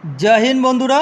জয় হিন্দ বন্ধুরা,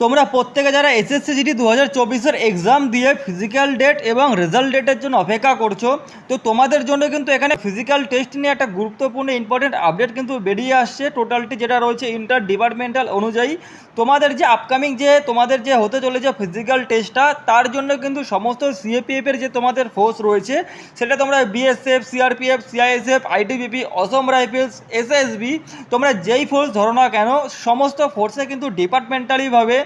তোমরা প্রত্যেকে যারা এসএসসি জিডি 2024-এর এক্সাম দিয়ে ফিজিক্যাল ডেট এবং রেজাল্ট ডেটের জন্য অপেক্ষা করছো, তো তোমাদের জন্য কিন্তু এখানে ফিজিক্যাল টেস্ট নিয়ে একটা গুরুত্বপূর্ণ ইম্পর্টেন্ট আপডেট কিন্তু বেরিয়ে আসছে। টোটালটি যেটা রয়েছে ইন্টার ডিপার্টমেন্টাল অনুযায়ী তোমাদের যে আপকামিং তোমাদের যে হতে চলেছে ফিজিক্যাল টেস্টটা, তার জন্য কিন্তু সমস্ত সিএপিএফের যে তোমাদের ফোর্স রয়েছে সেটা তোমরা বিএসএফ, সিআরপিএফ, সিআইএসএফ, আইটিবিপি, অসম রাইফেলস, এসএসবি, তোমরা যেই ফোর্স ধরো না কেন সমস্ত ফোর্সে কিন্তু ডিপার্টমেন্টালিভাবে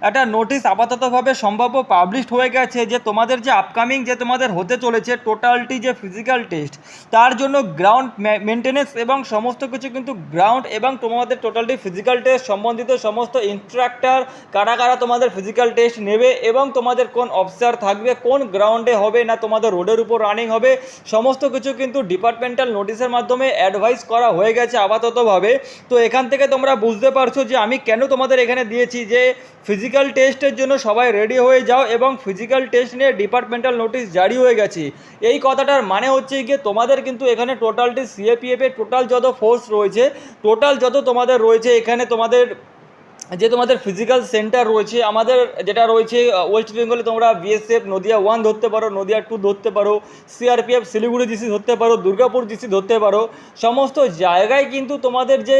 একটা নোটিশ আপাততভাবে সম্ভাব্য পাবলিশড হয়ে গেছে যে তোমাদের যে আপকামিং যে তোমাদের হতে চলেছে টোটালটি যে ফিজিক্যাল টেস্ট, তার জন্য গ্রাউন্ড মেনটেনেন্স এবং সমস্ত কিছু কিন্তু গ্রাউন্ড এবং তোমাদের টোটালটি ফিজিক্যাল টেস্ট সম্বন্ধিত সমস্ত ইনস্ট্রাক্টর কারা কারা তোমাদের ফিজিক্যাল টেস্ট নেবে এবং তোমাদের কোন অফিসার থাকবে, কোন গ্রাউন্ডে হবে না তোমাদের রোডের উপর রানিং হবে, সমস্ত কিছু কিন্তু ডিপার্টমেন্টাল নোটিশের মাধ্যমে অ্যাডভাইস করা হয়ে গেছে আপাততভাবে। তো এখান থেকে তোমরা বুঝতে পারছো যে আমি কেন তোমাদের এখানে দিয়েছি যে ফিজিক্যাল টেস্টের জন্য সবাই রেডি হয়ে যাও এবং ফিজিক্যাল টেস্ট নিয়ে ডিপার্টমেন্টাল নোটিশ জারি হয়ে গেছে। এই কথাটার মানে হচ্ছে গিয়ে তোমাদের কিন্তু এখানে টোটালটি সিএপিএফের টোটাল যত ফোর্স রয়েছে, টোটাল যত তোমাদের রয়েছে এখানে তোমাদের যে তোমাদের ফিজিক্যাল সেন্টার রয়েছে আমাদের যেটা রয়েছে ওয়েস্ট বেঙ্গলে, তোমরা বিএসএফ নদিয়া 1 ধরতে পারো, নদিয়া 2 ধরতে পারো, সিআরপিএফ শিলিগুড়ি জিসি ধরতে পারো, দুর্গাপুর জিসি ধরতে পারো। সমস্ত জায়গায় কিন্তু তোমাদের যে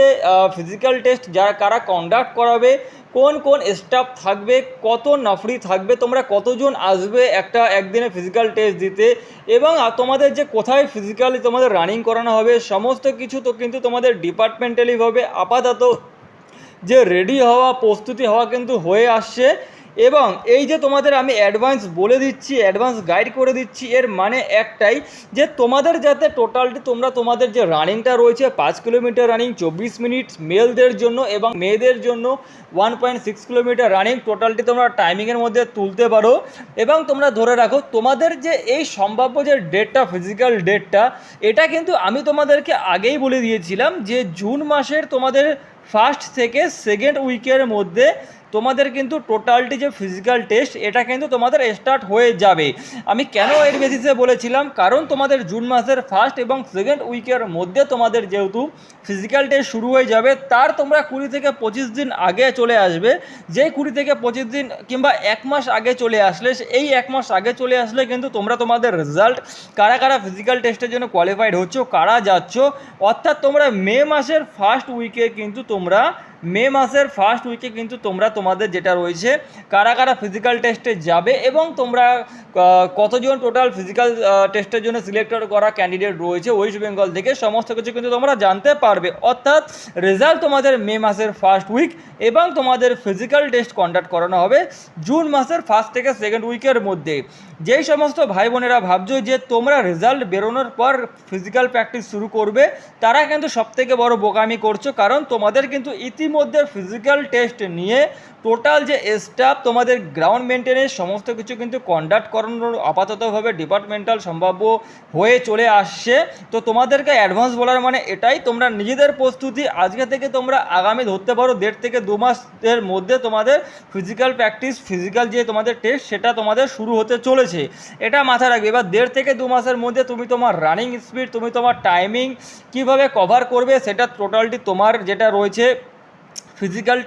ফিজিক্যাল টেস্ট যারা কারা কন্ডাক্ট করাবে, কোন কোন স্টাফ থাকবে, কত নাফরি থাকবে, তোমরা কতজন আসবে একদিনে ফিজিক্যাল টেস্ট দিতে, এবং তোমাদের যে কোথায় ফিজিক্যালি তোমাদের রানিং করানো হবে সমস্ত কিছু তো কিন্তু তোমাদের ডিপার্টমেন্টালিভাবে আপাতত যে রেডি হওয়া প্রস্তুতি হওয়া কিন্তু হয়ে আসছে। এবং এই যে তোমাদের আমি অ্যাডভান্স বলে দিচ্ছি, অ্যাডভান্স গাইড করে দিচ্ছি, এর মানে একটাই যে তোমাদের যাতে টোটালটি তোমরা তোমাদের যে রানিংটা রয়েছে 5 কিলোমিটার রানিং 24 মিনিট মেলদের জন্য এবং মেয়েদের জন্য 1.6 কিলোমিটার রানিং টোটালটি তোমরা টাইমিংয়ের মধ্যে তুলতে পারো। এবং তোমরা ধরে রাখো তোমাদের যে এই সম্ভাব্য যে ডেটটা ফিজিক্যাল ডেটটা, এটা কিন্তু আমি তোমাদেরকে আগেই বলে দিয়েছিলাম যে জুন মাসের তোমাদের ফার্স্ট থেকে সেকেন্ড উইকের মধ্যে তোমাদের কিন্তু টোটালটি যে ফিজিক্যাল টেস্ট এটা কিন্তু তোমাদের স্টার্ট হয়ে যাবে। আমি কেন এর বেসিসে বলেছিলাম, কারণ তোমাদের জুন মাসের ফার্স্ট এবং সেকেন্ড উইকের মধ্যে তোমাদের যেহেতু ফিজিক্যাল টেস্ট শুরু হয়ে যাবে, তার তোমরা 20 থেকে 25 দিন আগে চলে আসবে। যেই 20 থেকে 25 দিন কিংবা 1 মাস আগে চলে আসলে, এই 1 মাস আগে চলে আসলে কিন্তু তোমরা তোমাদের রেজাল্ট কারা কারা ফিজিক্যাল টেস্টের জন্য কোয়ালিফাইড হচ্ছ, কারা যাচ্ছ, অর্থাৎ তোমরা মে মাসের ফার্স্ট উইকে কিন্তু তোমরা তোমাদের যেটা রয়েছে কারা কারা ফিজিক্যাল টেস্টে যাবে এবং তোমরা কতজন টোটাল ফিজিক্যাল টেস্টের জন্য সিলেক্টেড করা ক্যান্ডিডেট রয়েছে ওয়েস্ট বেঙ্গল থেকে, সমস্ত কিছু কিন্তু তোমরা জানতে পারবে। অর্থাৎ রেজাল্ট তোমাদের মে মাসের ফার্স্ট উইক এবং তোমাদের ফিজিক্যাল টেস্ট কন্ডাক্ট করানো হবে জুন মাসের ফার্স্ট থেকে সেকেন্ড উইকের মধ্যে। যেই সমস্ত ভাই বোনেরা ভাবছো যে তোমরা রেজাল্ট বেরোনোর পর ফিজিক্যাল প্র্যাকটিস শুরু করবে, তারা কিন্তু সবথেকে বড় বোকামি করছো, কারণ তোমাদের কিন্তু ইতিমধ্যে ফিজিক্যাল টেস্ট নিয়ে টোটাল যে স্টাফ তোমাদের গ্রাউন্ড মেনটেনেন্স সমস্ত কিছু কিন্তু কন্ডাক্ট করানোর আপাততভাবে ডিপার্টমেন্টাল সম্ভাব্য হয়ে চলে আসছে। তো তোমাদেরকে অ্যাডভান্স বলার মানে এটাই, তোমরা নিজেদের প্রস্তুতি আজকে থেকে তোমরা আগামী ধরতে পারো 1.5 থেকে 2 মাসের মধ্যে তোমাদের ফিজিক্যাল প্র্যাকটিস, ফিজিক্যাল যে তোমাদের টেস্ট সেটা তোমাদের শুরু হতে চলেছে, এটা মাথায় রাখবে। এবার 1.5 থেকে 2 মাসের মধ্যে তুমি তোমার রানিং স্পিড, তুমি তোমার টাইমিং কীভাবে কভার করবে সেটা টোটালটি তোমার যেটা রয়েছে ফিজিক্যাল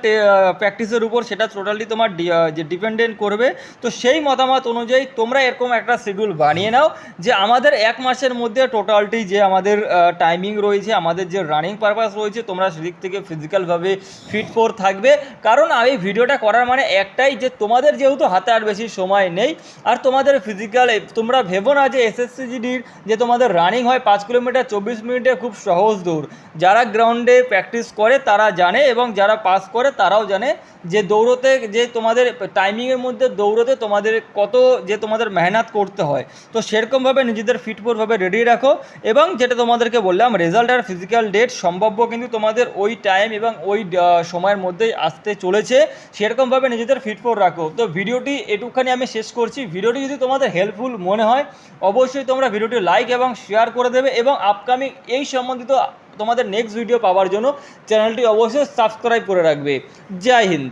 প্র্যাকটিসের উপর, সেটা টোটালি তোমার যে ডিপেন্ডেন্ট করবে। তো সেই মতামত অনুযায়ী তোমরা এরকম একটা শিডিউল বানিয়ে নাও যে আমাদের 1 মাসের মধ্যে টোটালটি যে আমাদের টাইমিং রয়েছে, আমাদের যে রানিং পারপাস রয়েছে, তোমরা সেদিক থেকে ফিজিক্যালভাবে ফিট ফোর থাকবে। কারণ আমি ভিডিওটা করার মানে একটাই যে তোমাদের যেহেতু হাতে আর বেশি সময় নেই, আর তোমাদের ফিজিক্যাল তোমরা ভেবো না যে এসএসসি জিডির যে তোমাদের রানিং হয় 5 কিলোমিটার 24 মিনিটে খুব সহজ দৌড়। যারা গ্রাউন্ডে প্র্যাকটিস করে তারা জানে এবং যারা পাস করে তারাও জানে যে দৌড়তে যে তোমাদের টাইমিংয়ের মধ্যে দৌড়তে তোমাদের কত যে তোমাদের মেহনত করতে হয়। তো সেরকমভাবে নিজেদের ফিটফোরভাবে রেডি রাখো এবং যেটা তোমাদেরকে বললাম রেজাল্ট আর ফিজিক্যাল ডেট সম্ভাব্য কিন্তু তোমাদের ওই টাইম এবং ওই সময়ের মধ্যেই আসতে চলেছে, সেরকমভাবে নিজেদের ফিটফোর রাখো। তো ভিডিওটি এটুখানি আমি শেষ করছি। ভিডিওটি যদি তোমাদের হেল্পফুল মনে হয় অবশ্যই তোমরা ভিডিওটি লাইক এবং শেয়ার করে দেবে এবং আপকামিং এই সম্বন্ধিত তোমাদের নেক্সট ভিডিও পাওয়ার জন্য চ্যানেলটি অবশ্যই সাবস্ক্রাইব করে রাখবে। জয় হিন্দ।